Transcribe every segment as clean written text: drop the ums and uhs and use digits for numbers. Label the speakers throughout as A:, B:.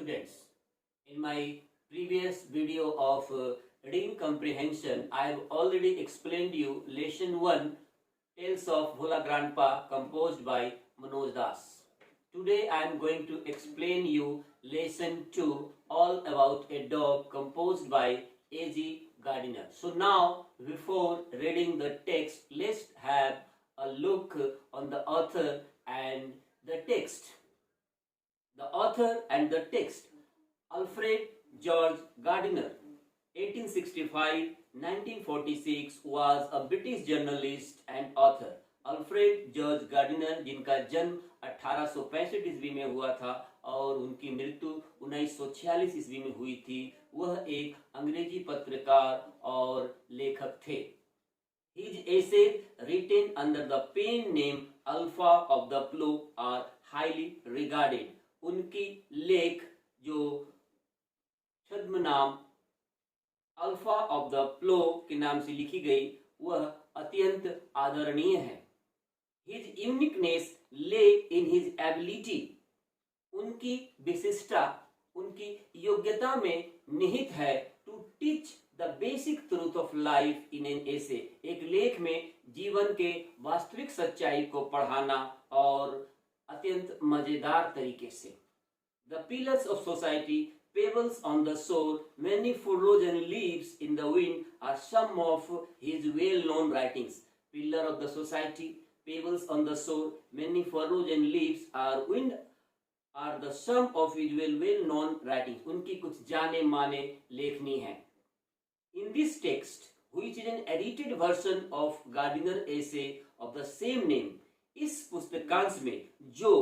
A: students. In my previous video of reading comprehension, I have already explained you lesson 1 Tales of Bhola Grandpa composed by Manoj Das. Today I am going to explain you lesson 2 all about a dog composed by A.G. Gardiner. So now before reading the text, let's have a look on the author and the text. The author and the text. Alfred George Gardiner, 1865-1946, was a British journalist and author. Alfred George Gardiner, जिनका जन्म 1865 ईस्वी में हुआ था और उनकी मृत्यु 1946 ईस्वी में हुई थी, वह एक अंग्रेजी पत्रकार और लेखक थे. His essays written under the pen name Alpha of the Plough are highly regarded. उनकी लेख जो छद्म नाम अल्फा ऑफ द प्लो के नाम से लिखी गई, वह अत्यंत आदरणीय है. His uniqueness lay in his ability. उनकी विशिष्टता, उनकी योग्यता में निहित है to teach the basic truth of life in an essay. एक लेख में जीवन के वास्तविक सच्चाई को पढ़ाना और अत्यंत मजेदार तरीके से. The pillars of society, pebbles on the shore, many furrows and leaves in the wind are some of his well-known writings. Pillar of the society, pebbles on the shore, many furrows and leaves are the sum of his well-known writings. उनकी कुछ जाने माने लेखनी है. In this text, which is an edited version of Gardiner essay of the same name, इस पुस्तकांश में जो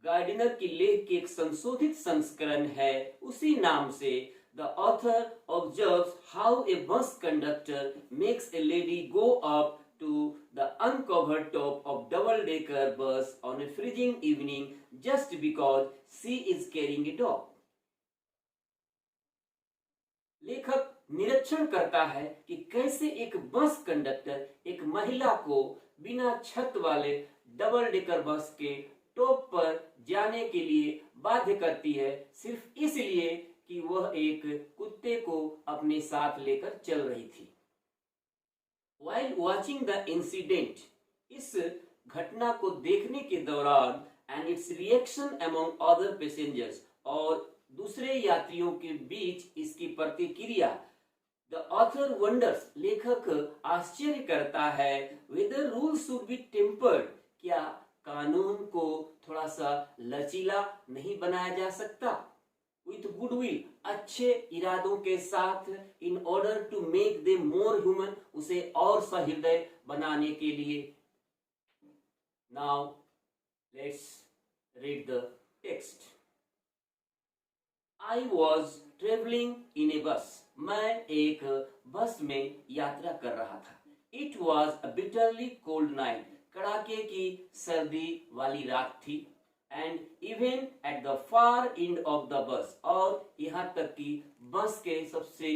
A: Gardiner की लेख की एक संशोधित संस्करण है उसी नाम से, the author observes how a bus conductor makes a lady go up to the uncovered top of double-decker bus on a freezing evening just because she is carrying a dog. लेखक निरीक्षण करता है कि कैसे एक बस कंडक्टर एक महिला को बिना छत वाले डबल डेकर बस के टॉप पर जाने के लिए बाध्य करती है, सिर्फ इसलिए कि वह एक कुत्ते को अपने साथ लेकर चल रही थी. While watching the incident, इस घटना को देखने के दौरान, and its reaction among other passengers, और दूसरे यात्रियों के बीच इसकी प्रतिक्रिया, the author wonders, लेखक आश्चर्य करता है, whether rules should be tempered, क्या कानून को थोड़ा सा लचीला नहीं बनाया जा सकता, with goodwill, अच्छे इरादों के साथ, in order to make them more human, उसे और सहृदय बनाने के लिए. Now let's read the text. I was traveling in a bus. मैं एक बस में यात्रा कर रहा था. It was a bitterly cold night. कड़ाके की सर्दी वाली रात थी. And even at the far end of the bus, और यहाँ तक कि बस के सबसे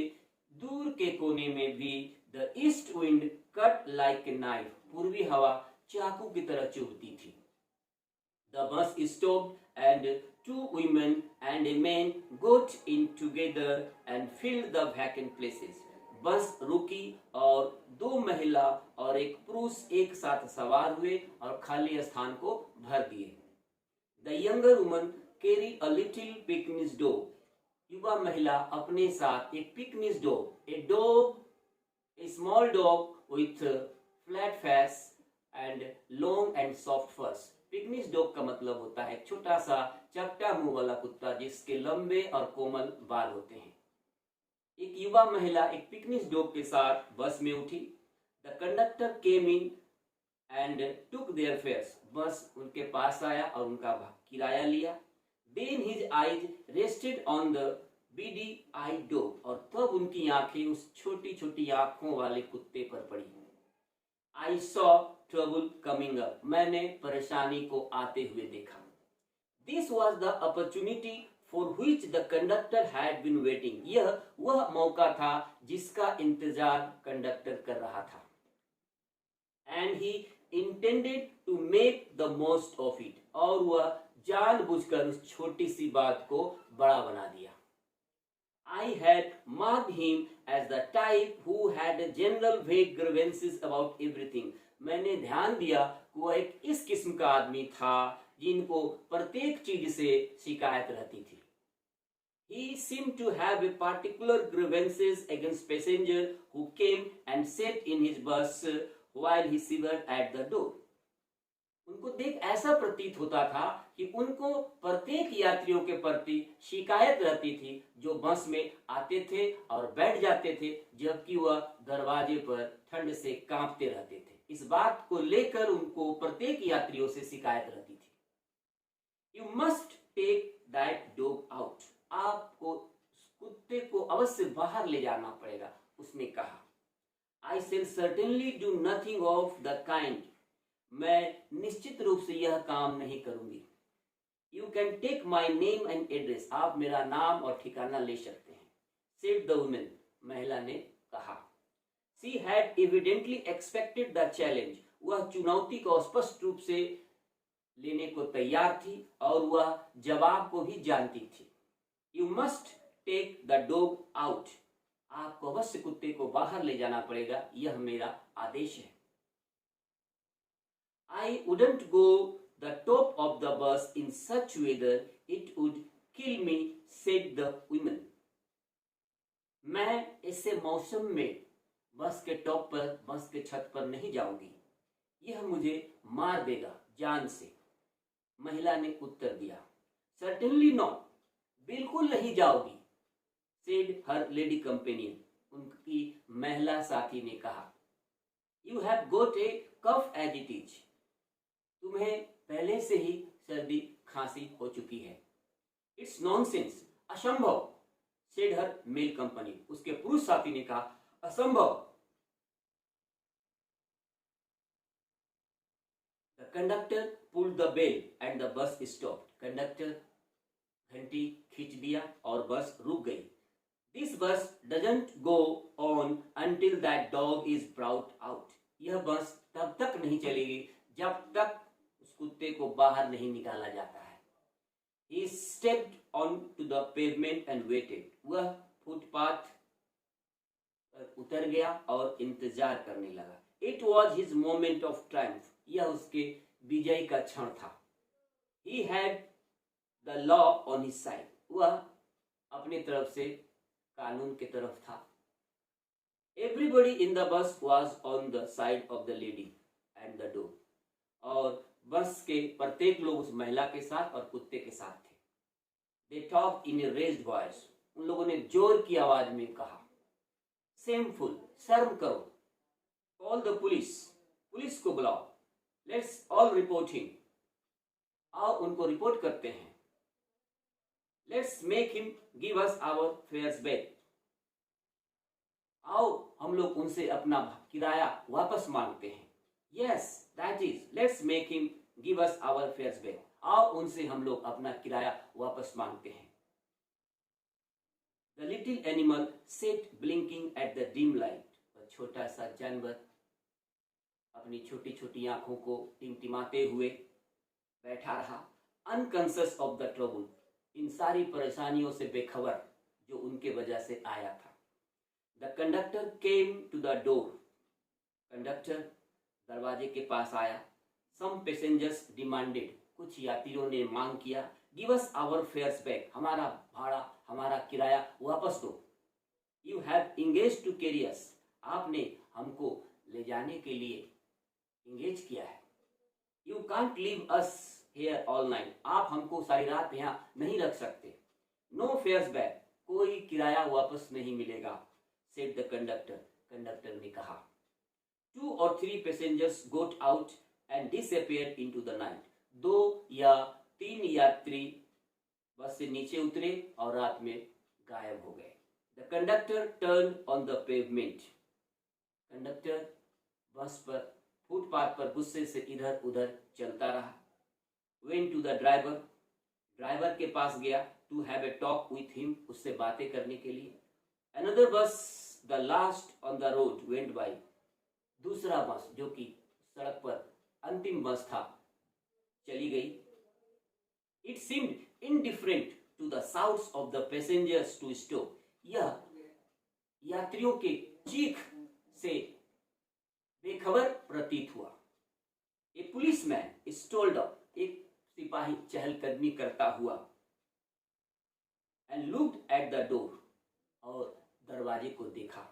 A: दूर के कोने में भी, the east wind cut like a knife. पूर्वी हवा चाकू की तरह चुभती थी. The bus stopped and 2 women and a man got in together and filled the vacant places. बस रुकी और 2 महिला और एक पुरुष एक साथ सवार हुए और खाली स्थान को भर दिए. The younger woman carried a little Pekingese dog. युवा महिला अपने साथ एक Pekingese dog, a small dog with flat face and long and soft furs. Pekingese dog का मतलब होता है छोटा सा चपटा मुंह वाला कुत्ता जिसके लंबे और कोमल बाल होते हैं. एक युवा महिला एक Pekingese dog के साथ बस में उठी. The conductor came in and took their fares. बस उनके पास आया और उनका किराया लिया. Then his eyes rested on the beady-eyed dog. और तब उनकी आंखें उस छोटी छोटी आंखों वाले कुत्ते पर पड़ी. I saw trouble coming up. मैंने परेशानी को आते हुए देखा. This was the opportunity for which the conductor had been waiting. यह वह मौका था जिसका इंतजार कंडक्टर कर रहा था. And he intended to make the most of it. और वह जानबूझकर उस छोटी सी बात को बड़ा बना दिया। I had marked him as the type who had general vague grievances about everything. मैंने ध्यान दिया कि वह एक इस किस्म का आदमी था जिनको प्रत्येक चीज से शिकायत रहती थी। He seemed to have a particular grievances against passenger who came and sat in his bus while he shivered at the door. उनको देख ऐसा प्रतीत होता था कि उनको प्रत्येक यात्रियों के प्रति शिकायत रहती थी जो बस में आते थे और बैठ जाते थे, जबकि वह दरवाजे पर ठंड से कांपते रहते थे। इस बात को लेकर उनको प्रत्येक यात्रियों से शिकायत रहती थी। You must take that dog out, आपको कुत्ते को अवश्य बाहर ले जाना पड़ेगा, उसने कहा। I shall certainly do nothing of the kind, मैं निश्चित रूप से यह काम नहीं करूंगी। You can take my name and address, आप मेरा नाम और ठिकाना ले सकते हैं। सेड द वुमेन, महिला ने कहा। She had evidently expected the challenge, वह चुनौती को स्पष्ट रूप से लेने को तैयार थी और वह जवाब को भी जानती थी। You must take the dog out, आपको अवश्य कुत्ते को बाहर ले जाना पड़ेगा, यह मेरा आदेश है। I wouldn't go the top of the bus in such weather, it would kill me, said the woman. मैं ऐसे मौसम में बस के टॉप पर, बस के छत पर नहीं जाऊंगी, यह मुझे मार देगा जान से, महिला ने उत्तर दिया। Certainly not, बिल्कुल नहीं जाओगी, said her lady companion, उनकी महिला साथी ने कहा। You have got a cough as it is, तुम्हें पहले से ही सर्दी खांसी हो चुकी है। इट्स नॉनसेंस, असंभव, सेड हर मेल कंपनी, उसके पुरुष साथी ने कहा असंभव। The conductor pulled the bell and the bus stopped, conductor घंटी खींच दिया और बस रुक गई। This bus doesn't go on until that dog is brought out, यह बस तब तक नहीं चलेगी जब तक कुत्ते को बाहर नहीं निकाला जाता है। He stepped onto the pavement and waited. वह फुटपाथ पर उतर गया और इंतजार करने लगा। It was his moment of triumph. यह उसके विजय का क्षण था। He had the law on his side. वह अपनी तरफ से कानून की तरफ था। Everybody in the bus was on the side of the lady and the dog. और बस के प्रत्येक लोग उस महिला के साथ और कुत्ते के साथ थे। They talked in a raised voice. उन लोगों ने जोर की आवाज में कहा, Shameful, शर्म करो। Call the police, पुलिस को बुलाओ। Let's all report him, आओ उनको रिपोर्ट करते हैं। Let's make him give us our fares back, आओ हम लोग उनसे अपना किराया वापस मांगते हैं। Yes, that is, let's make him give us our fares back, आओ उनसे हम लोग अपना किराया वापस मांगते हैं। The little animal sat blinking at the dim light, छोटा सा जानवर अपनी छोटी छोटी आंखों को टिमटिमाते हुए बैठा रहा। अनकॉन्शियस ऑफ द ट्रबल, इन सारी परेशानियों से बेखबर जो उनके वजह से आया था। The conductor came to the door, conductor दरवाजे के पास आया। सम पैसेंजर्स डिमांडेड, कुछ यात्रियों ने मांग किया, give us our fares back, हमारा भाड़ा, हमारा किराया वापस दो। You have engage to carry us, आपने हमको ले जाने के लिए इंगेज किया है। You can't leave us here all night, आप हमको सारी रात यहाँ नहीं रख सकते। नो फेयर्स बैक, कोई किराया वापस नहीं मिलेगा, सेड द कंडक्टर, कंडक्टर ने कहा। 2 or 3 passengers got out and disappeared into the night. 2 या 3 यात्री बस से नीचे उतरे और रात में गायब हो गए। The conductor turned on the pavement. Conductor bus पर फुटपाथ पर गुस्से से इधर उधर चलता रहा। Went to the driver, driver के पास गया। To have a talk with him, उससे बातें करने के लिए। Another bus, the last on the road, went by. दूसरा बस जो कि सड़क पर अंतिम बस था चली गई। It seemed indifferent to the shouts of the passengers to stop. यह यात्रियों के चीख से बेखबर प्रतीत हुआ. A policeman strolled up. एक सिपाही चहलकदमी करता हुआ and looked at the door. और दरवाजे को देखा.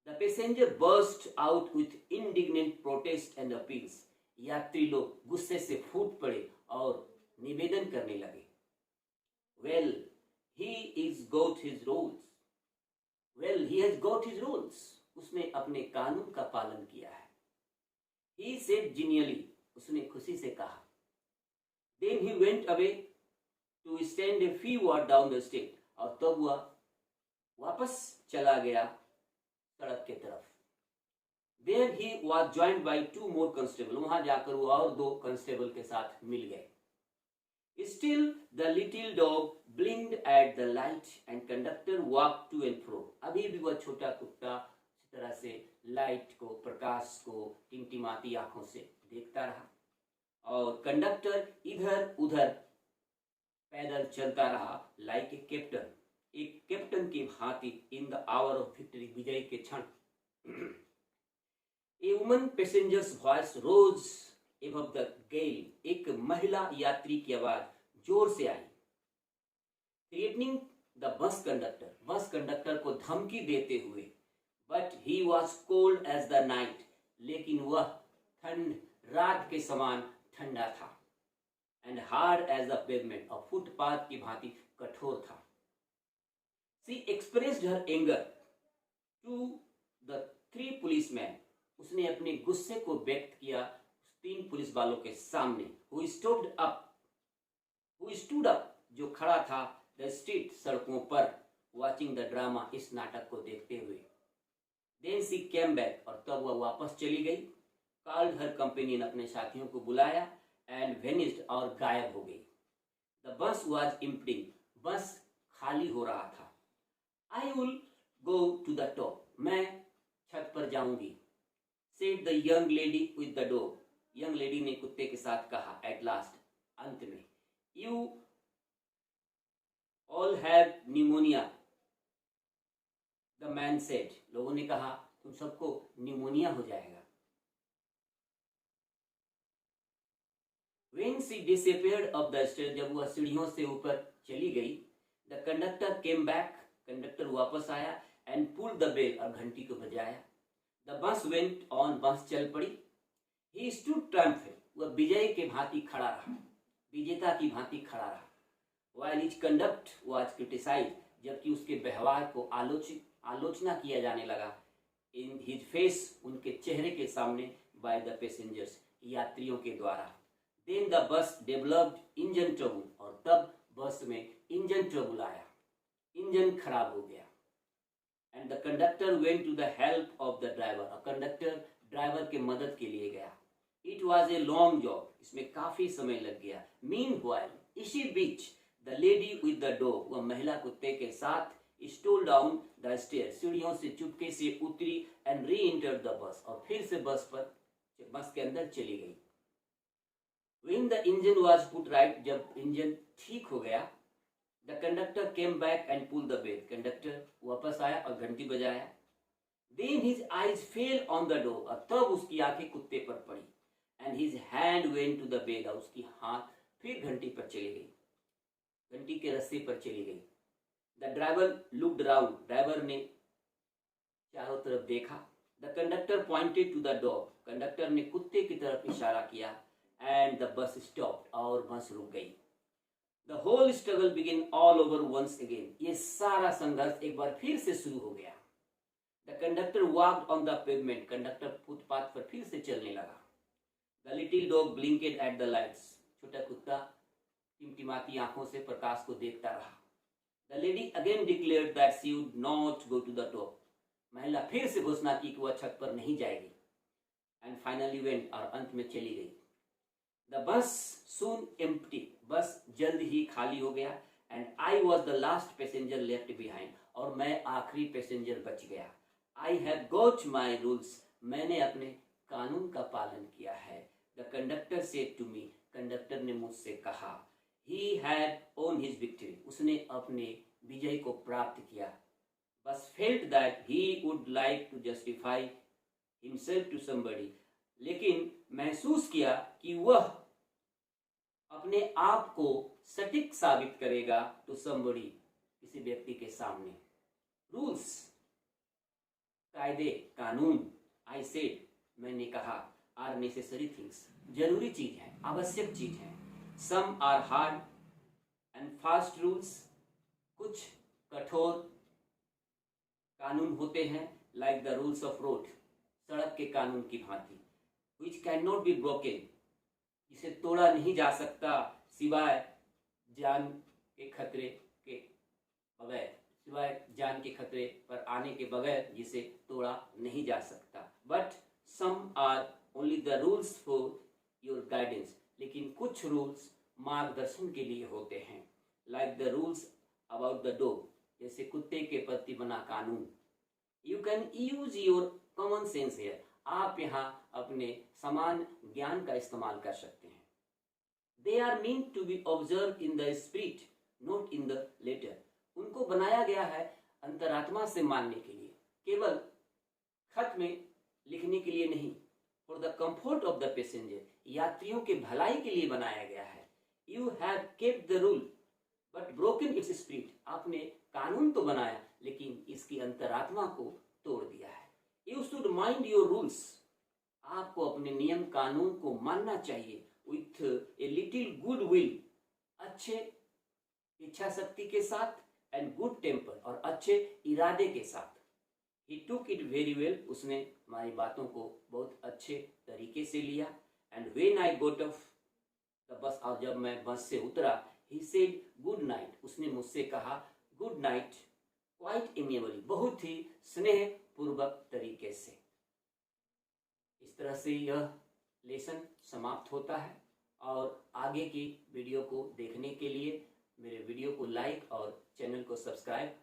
A: The passenger burst out with indignant protest and appeals. यात्री लोग गुस्से से फूट पड़े और निवेदन करने लगे. Well, he has got his rules. Well, he has got his rules. उसने अपने कानून का पालन किया है. He said genially. उसने खुशी से कहा. Then he went away to stand a few wards down the street. और तब वह वापस चला गया सड़क के तरफ. There he was joined by 2 more constables. वहां जाकर वो और 2 कांस्टेबल के साथ मिल गए. Still the little dog blinked at the light and conductor walked to and fro. अभी भी वह छोटा कुत्ता इस तरह से लाइट को, प्रकाश को टिमटिमाती आंखों से देखता रहा और कंडक्टर इधर उधर पैदल चलता रहा. लाइक ए कैप्टन, एक कैप्टन की भांति in the hour of victory, विजय के क्षण. A woman passengers voice rose above the gale. एक महिला यात्री की आवाज जोर से आई. Threatening the bus conductor. Bus conductor को धमकी देते हुए. But he was cold as the night. लेकिन वह ठंड रात के समान ठंडा था. And hard as the pavement. और फुटपाथ की भांति कठोर था. She expressed her anger to the 3 policemen. उसने अपने गुस्से को व्यक्त किया 3 पुलिस वालों के सामने. Who stood up, जो खड़ा था the street, सड़कों पर, watching the drama, इस नाटक को देखते हुए. Then she came back, और तब वह वापस चली गई. Called her companion, अपने साथियों को बुलाया and vanished, और गायब हो गई. The bus was empty. बस खाली हो रहा था. I will go to the top. मैं छत पर जाऊंगी. Said the young lady with the dog. Young lady ने कुत्ते के साथ कहा. एट लास्ट, अंत में. You all have pneumonia, the man said. लोगों ने कहा तुम सबको न्यूमोनिया हो जाएगा. When she disappeared up the stairs, जब वह सीढ़ियों से ऊपर चली गई. The conductor came back. Conductor वापस आया एंड पुल्ड द बेल, और घंटी को बजाया. The bus went on. बस चल पड़ी. He stood triumphant. वह विजय के भांति खड़ा रहा, विजेता की भांति खड़ा रहा. While his conduct was criticized, जबकि उसके व्यवहार को आलोचना किया जाने लगा. In his face, उनके चेहरे के सामने, by the passengers, यात्रियों के द्वारा. Then the bus developed engine trouble. और तब बस में इंजन ट्रबल आया, इंजन खराब हो गया. And the conductor went to the help of the driver. और कंडक्टर ड्राइवर के मदद के लिए गया. It was a long job. इसमें काफी समय लग गया. Meanwhile, इसी बीच the lady with the dog, वह महिला कुत्ते के साथ, stole down the stairs, सीढ़ियों से चुपके से उतरी and re-entered the bus, और फिर से बस के अंदर चली गई. When the engine was put right, जब इंजन ठीक हो गया, the conductor came back and pulled the bell. Conductor वापस आया और घंटी बजाया. Then his eyes fell on the dog. और तब उसकी आंखें कुत्ते पर पड़ी. And his hand went to the bell. और उसकी हाथ फिर घंटी पर चली गई, घंटी के रस्से पर चली गई. The driver looked round. Driver ने चारों तरफ देखा. The conductor pointed to the dog. Conductor ने कुत्ते की तरफ इशारा किया. And the bus stopped. और बस रुक गई. The whole struggle began all over once again. ये सारा संघर्ष एक बार फिर से शुरू हो गया. The conductor walked on the pavement. Conductor footpath पर फिर से चलने लगा. The little dog blinked at the lights. छोटा कुत्ता टिमटिमाती आंखों से प्रकाश को देखता रहा. The lady again declared that she would not go to the top. महिला फिर से घोषणा की कि वह छत पर नहीं जाएगी. And finally went, और अंत में चली गई. The bus soon empty. बस जल्द ही खाली हो गया. And I was the last passenger left behind. और मैं आखिरी पैसेंजर बच गया. I have got my rules. मैंने अपने कानून का पालन किया है. The conductor said to me. Conductor ने मुझसे कहा। He had won his victory, उसने अपने विजय को प्राप्त किया। But felt that he would like to justify himself to somebody, लेकिन महसूस किया कि वह अपने आप को सटीक साबित करेगा टू समबडी, किसी व्यक्ति के सामने। रूल्स, कायदे, कानून, आई सेड, मैंने कहा, आर नेसेसरी थिंग्स, जरूरी चीज है, आवश्यक चीज है। Some are hard and fast rules, कुछ कठोर कानून होते हैं, like the rules of road, सड़क के कानून की भांति, which can not be broken, जिसे तोड़ा नहीं जा सकता सिवाय जान के खतरे के बगैर, सिवाय जान के खतरे पर आने के बगैर जिसे तोड़ा नहीं जा सकता। But some are only the rules for your guidance, लेकिन कुछ रूल्स मार्गदर्शन के लिए होते हैं, like the rules about the dog, जैसे कुत्ते के प्रति बना कानून। You can use your common sense here, आप यहाँ अपने समान ज्ञान का इस्तेमाल कर सकते हैं। They are mean to be observe in the spirit not in the letter, उनको बनाया गया है अंतरात्मा से मानने के लिए, केवल खत में लिखने के लिए नहीं। For the comfort of the passenger, यात्रियों के भलाई के लिए बनाया गया है। You have kept the rule but broken it's spirit, आपने कानून तो बनाया लेकिन इसकी अंतरात्मा को तोड़ दिया है। You should mind your rules, आपको अपने नियम कानून को मानना चाहिए with a little good will, अच्छे इच्छा शक्ति के साथ, एंड गुड टेम्पर, और अच्छे इरादे के साथ। He took it very well, उसने हमारी बातों को बहुत अच्छे तरीके से लिया। And when I got off the bus, और जब मैं बस से उतरा, he said good night, उसने मुझसे कहा good night, quite amiably, बहुत ही स्नेह पूर्वक तरीके से। इस तरह से यह लेसन समाप्त होता है, और आगे की वीडियो को देखने के लिए मेरे वीडियो को लाइक और चैनल को सब्सक्राइब